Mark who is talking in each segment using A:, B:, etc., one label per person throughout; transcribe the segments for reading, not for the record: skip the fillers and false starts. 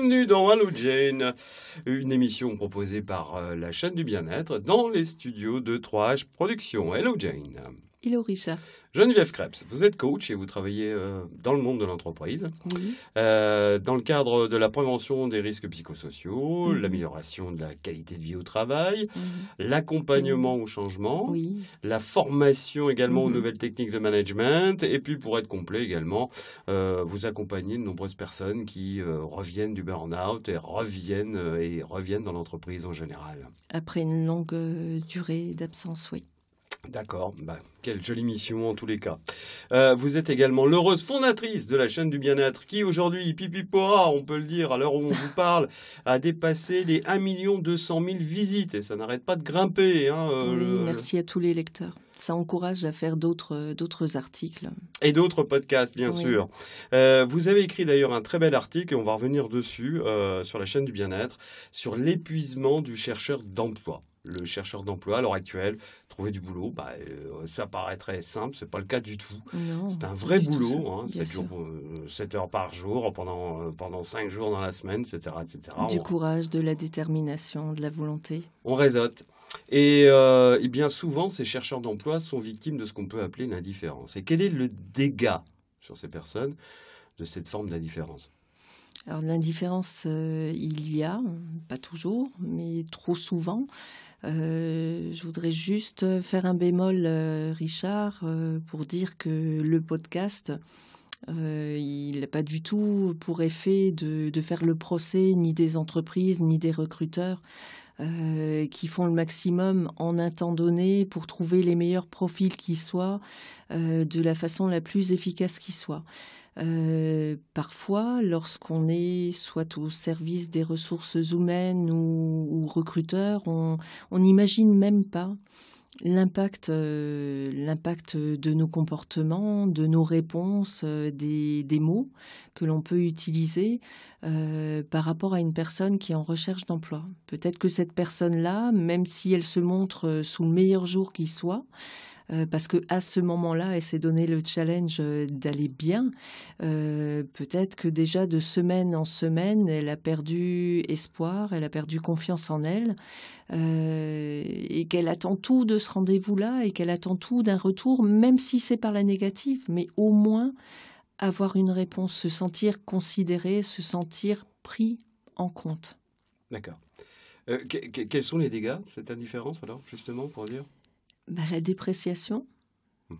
A: Bienvenue dans Hello Jane, une émission proposée par la chaîne du bien-être dans les studios de 3H Productions. Hello Jane.
B: Hello Richard.
A: Geneviève Krebs, vous êtes coach et vous travaillez dans le monde de l'entreprise,
B: Oui.
A: dans le cadre de la prévention des risques psychosociaux,
B: Mhm.
A: l'amélioration de la qualité de vie au travail,
B: Mhm.
A: l'accompagnement au changement,
B: Oui.
A: la formation également aux
B: Mhm.
A: nouvelles techniques de management, et puis pour être complet également, vous accompagnez de nombreuses personnes qui reviennent du burn-out et reviennent dans l'entreprise en général.
B: Après une longue durée d'absence, oui.
A: D'accord, quelle jolie mission en tous les cas. Vous êtes également l'heureuse fondatrice de la chaîne du bien-être qui aujourd'hui, pipipora, on peut le dire, à l'heure où on vous parle, a dépassé les 1 200 000 visites et ça n'arrête pas de grimper. Hein,
B: Oui, merci à tous les lecteurs. Ça encourage à faire d'autres articles.
A: Et d'autres podcasts, bien
B: Oui.
A: sûr. Vous avez écrit d'ailleurs un très bel article, et on va revenir dessus, sur la chaîne du bien-être, sur l'épuisement du chercheur d'emploi. Le chercheur d'emploi, à l'heure actuelle, trouver du boulot, ça paraîtrait simple, c'est pas le cas du tout.
B: Non,
A: C'est un
B: pas
A: vrai
B: du tout
A: boulot,
B: ça,
A: hein,
B: bien
A: 7 heures par jour, pendant 5 jours dans la semaine, etc. etc.
B: Du courage, de la détermination, de la volonté.
A: On réseaute. Et bien souvent, ces chercheurs d'emploi sont victimes de ce qu'on peut appeler l'indifférence. Et quel est le dégât sur ces personnes de cette forme d'indifférence ?
B: Alors l'indifférence, il y a, pas toujours, mais trop souvent. Je voudrais juste faire un bémol, Richard, pour dire que le podcast, il n'a pas du tout pour effet de faire le procès ni des entreprises ni des recruteurs qui font le maximum en un temps donné pour trouver les meilleurs profils qui soient de la façon la plus efficace qui soit. Parfois, lorsqu'on est soit au service des ressources humaines ou recruteur, on n'imagine même pas l'impact de nos comportements, de nos réponses, des mots que l'on peut utiliser par rapport à une personne qui est en recherche d'emploi. Peut-être que cette personne-là, même si elle se montre sous le meilleur jour qui soit, parce qu'à ce moment-là, elle s'est donné le challenge d'aller bien. Peut-être que déjà de semaine en semaine, elle a perdu espoir, elle a perdu confiance en elle, et qu'elle attend tout de ce rendez-vous-là, et qu'elle attend tout d'un retour, même si c'est par la négative, mais au moins avoir une réponse, se sentir considéré, se sentir pris en compte.
A: D'accord. Quels sont les dégâts de cette indifférence, alors, justement, pour dire ?
B: La dépréciation,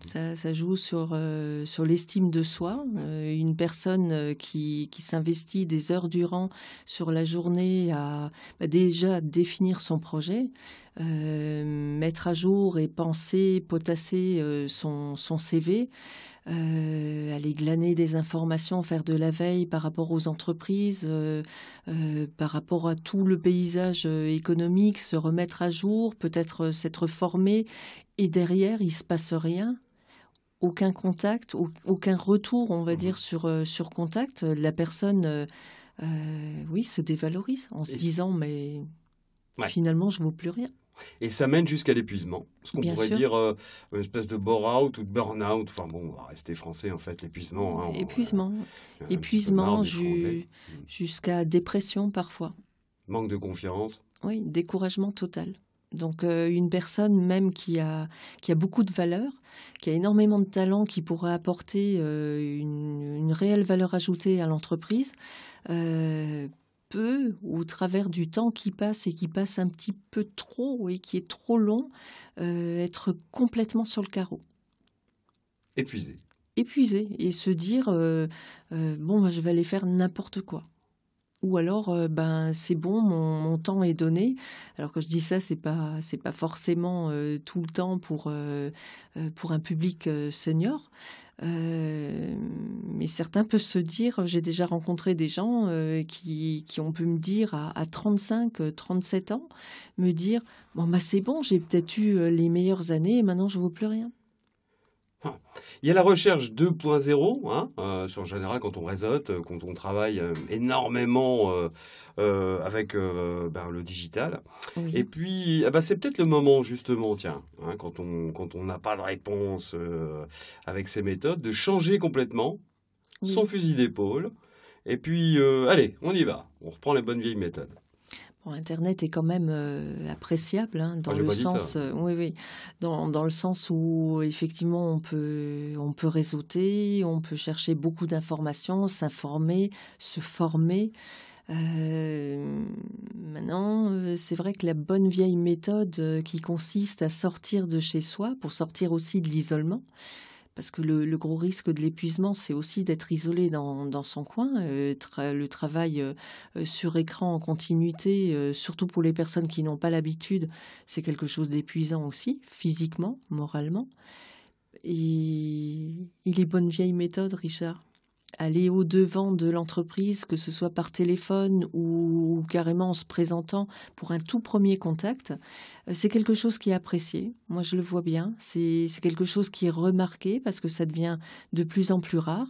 B: ça joue sur l'estime de soi. Une personne qui s'investit des heures durant sur la journée à déjà définir son projet, mettre à jour et penser, potasser son CV, aller glaner des informations, faire de la veille par rapport aux entreprises, par rapport à tout le paysage économique, se remettre à jour, peut-être s'être formé, et derrière, il ne se passe rien. Aucun contact, aucun retour, on va dire, sur contact. La personne, se dévalorise en se disant, mais finalement, je ne vaux plus rien.
A: Et ça mène jusqu'à l'épuisement, ce qu'on pourrait dire une espèce de bore-out ou de burn-out. Enfin bon, on va rester français en fait, l'épuisement. Hein,
B: épuisement jusqu'à dépression parfois.
A: Manque de confiance.
B: Oui, découragement total. Donc une personne même qui a beaucoup de valeur, qui a énormément de talent, qui pourrait apporter une réelle valeur ajoutée à l'entreprise, peut, au travers du temps qui passe et qui passe un petit peu trop et qui est trop long, être complètement sur le carreau.
A: Épuisé
B: Et se dire, je vais aller faire n'importe quoi. Ou alors, c'est bon, mon temps est donné. Alors quand je dis ça, c'est pas forcément tout le temps pour un public senior. Mais certains peuvent se dire, j'ai déjà rencontré des gens qui ont pu me dire à 35, 37 ans, me dire, c'est bon, j'ai peut-être eu les meilleures années et maintenant je ne vaux plus rien.
A: Il y a la recherche 2.0, hein, en général quand on réseaute, quand on travaille énormément avec le digital.
B: Oui.
A: Et puis, c'est peut-être le moment justement, quand on n'a pas de réponse avec ces méthodes, de changer complètement son fusil d'épaule Et puis, allez, on y va. On reprend les bonnes vieilles méthodes.
B: Bon, Internet est quand même appréciable, hein,
A: Ah,
B: dans
A: j'ai
B: le
A: pas dit ça.
B: sens, oui, oui, dans le sens où effectivement on peut réseauter, on peut chercher beaucoup d'informations, s'informer, se former. Maintenant, c'est vrai que la bonne vieille méthode qui consiste à sortir de chez soi pour sortir aussi de l'isolement, parce que le gros risque de l'épuisement, c'est aussi d'être isolé dans son coin. Le travail sur écran en continuité, surtout pour les personnes qui n'ont pas l'habitude, c'est quelque chose d'épuisant aussi, physiquement, moralement. Et les bonnes vieilles méthodes, Richard, aller au-devant de l'entreprise, que ce soit par téléphone ou carrément en se présentant pour un tout premier contact, c'est quelque chose qui est apprécié. Moi, je le vois bien. C'est quelque chose qui est remarqué parce que ça devient de plus en plus rare.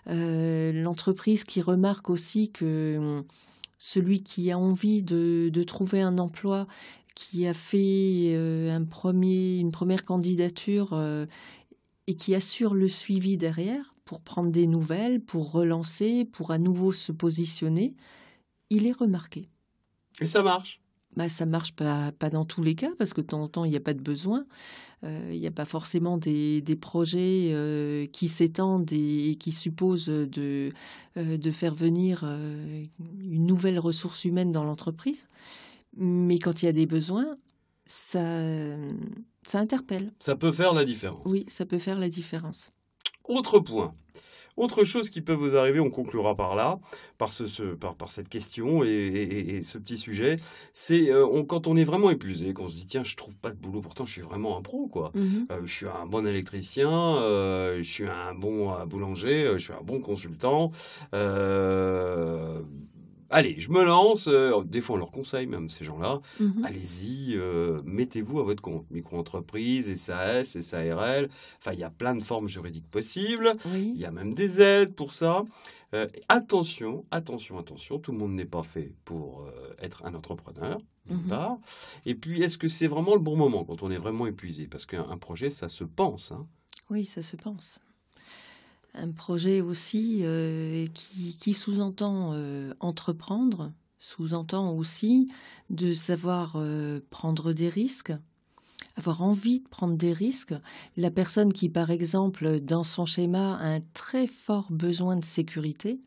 B: L'entreprise qui remarque aussi que celui qui a envie de trouver un emploi, qui a fait une première candidature et qui assure le suivi derrière pour prendre des nouvelles, pour relancer, pour à nouveau se positionner, il est remarqué.
A: Et ça marche.
B: Bah, ça marche pas dans tous les cas, parce que de temps en temps, il n'y a pas de besoin. Il n'y a pas forcément des projets qui s'étendent et qui supposent de faire venir une nouvelle ressource humaine dans l'entreprise. Mais quand il y a des besoins, ça interpelle.
A: Ça peut faire la différence.
B: Oui, ça peut faire la différence.
A: Autre point. Autre chose qui peut vous arriver, on conclura par là, par cette question et ce petit sujet, c'est quand on est vraiment épuisé, qu'on se dit tiens, je trouve pas de boulot, pourtant je suis vraiment un pro, quoi. Je suis un bon électricien, je suis un bon boulanger, je suis un bon consultant. Allez, je me lance. Des fois, on leur conseille même, ces gens-là. Allez-y, mettez-vous à votre compte. Micro-entreprise, SAS, SARL. Enfin, il y a plein de formes juridiques possibles.
B: Oui.
A: Il y a même des aides pour ça. Attention, tout le monde n'est pas fait pour être un entrepreneur, d'une part. Et puis, est-ce que c'est vraiment le bon moment quand on est vraiment épuisé? Parce qu'un projet, ça se pense, hein.
B: Oui, ça se pense. Un projet aussi qui sous-entend entreprendre, sous-entend aussi de savoir prendre des risques, avoir envie de prendre des risques. La personne qui, par exemple, dans son schéma, a un très fort besoin de sécurité,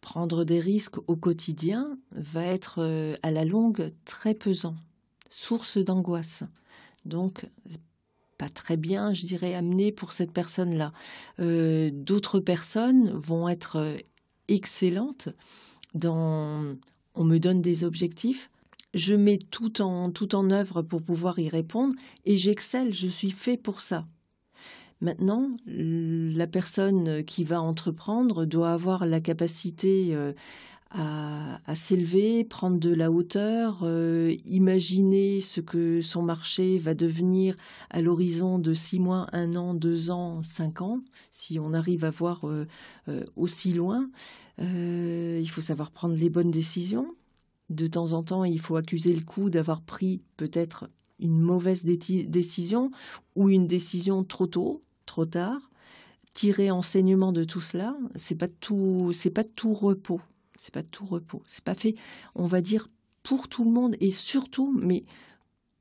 B: prendre des risques au quotidien va être à la longue très pesant, source d'angoisse. Donc, pas très bien, je dirais, amené pour cette personne-là. D'autres personnes vont être excellentes dans... On me donne des objectifs, je mets tout en œuvre pour pouvoir y répondre et j'excelle, je suis fait pour ça. Maintenant, la personne qui va entreprendre doit avoir la capacité à s'élever, prendre de la hauteur, imaginer ce que son marché va devenir à l'horizon de 6 mois, 1 an, 2 ans, 5 ans, si on arrive à voir aussi loin. Il faut savoir prendre les bonnes décisions. De temps en temps, il faut accuser le coup d'avoir pris peut-être une mauvaise décision ou une décision trop tôt, trop tard. Tirer enseignement de tout cela, c'est pas tout repos. C'est pas tout repos. C'est pas fait, on va dire, pour tout le monde et surtout, mais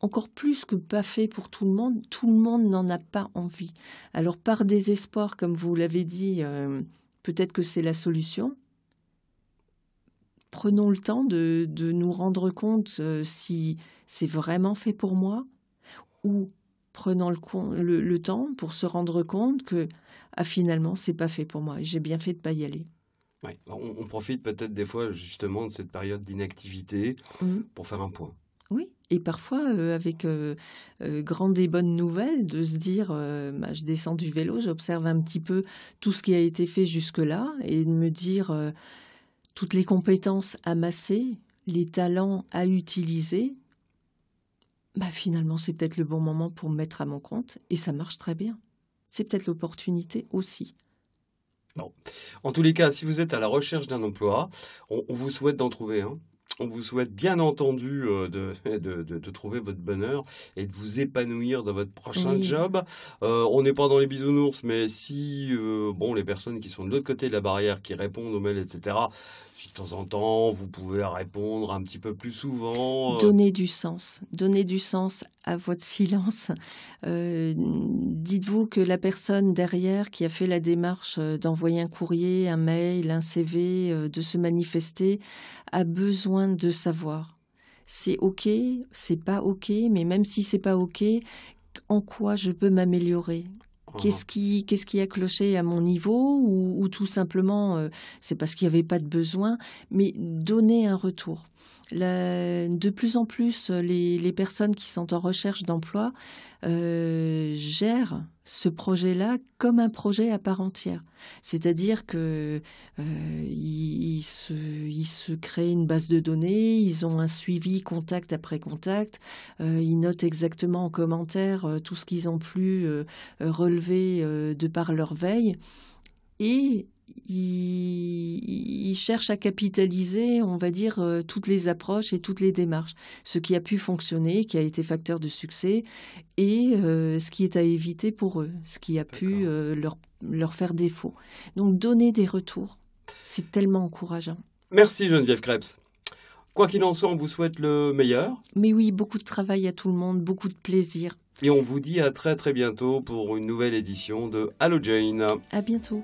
B: encore plus que pas fait pour tout le monde n'en a pas envie. Alors par désespoir, comme vous l'avez dit, peut-être que c'est la solution. Prenons le temps de nous rendre compte si c'est vraiment fait pour moi ou prenons le temps pour se rendre compte que finalement, c'est pas fait pour moi. J'ai bien fait de pas y aller.
A: Ouais. On profite peut-être des fois justement de cette période d'inactivité pour faire un point.
B: Oui, et parfois avec grande et bonne nouvelle de se dire je descends du vélo, j'observe un petit peu tout ce qui a été fait jusque-là et de me dire toutes les compétences amassées, les talents à utiliser, finalement c'est peut-être le bon moment pour me mettre à mon compte et ça marche très bien. C'est peut-être l'opportunité aussi.
A: Bon. En tous les cas, si vous êtes à la recherche d'un emploi, on vous souhaite d'en trouver un. On vous souhaite bien entendu de trouver votre bonheur et de vous épanouir dans votre prochain
B: Oui,
A: job. On n'est pas dans les bisounours, mais si bon, les personnes qui sont de l'autre côté de la barrière, qui répondent aux mails, etc., si de temps en temps vous pouvez répondre un petit peu plus souvent.
B: donnez du sens à votre silence. Dites-vous que la personne derrière qui a fait la démarche d'envoyer un courrier, un mail, un CV, de se manifester, a besoin de savoir. C'est OK, c'est pas OK, mais même si c'est pas OK, en quoi je peux m'améliorer?
A: Hein,
B: Qu'est-ce qui a cloché à mon niveau ou tout simplement, c'est parce qu'il y avait pas de besoin? Mais donner un retour. De plus en plus, les personnes qui sont en recherche d'emploi, gèrent ce projet-là comme un projet à part entière. C'est-à-dire que, ils se créent une base de données, ils ont un suivi contact après contact, ils notent exactement en commentaire, tout ce qu'ils ont pu, relever, de par leur veille et ils cherchent à capitaliser, on va dire, toutes les approches et toutes les démarches. Ce qui a pu fonctionner, qui a été facteur de succès et ce qui est à éviter pour eux, ce qui a pu,
A: d'accord.
B: leur faire défaut. Donc donner des retours, c'est tellement encourageant.
A: Merci Geneviève Krebs. Quoi qu'il en soit, on vous souhaite le meilleur
B: Mais oui, beaucoup de travail à tout le monde, beaucoup de plaisir.
A: et on vous dit à très très bientôt pour une nouvelle édition de Allo Jane.
B: À bientôt.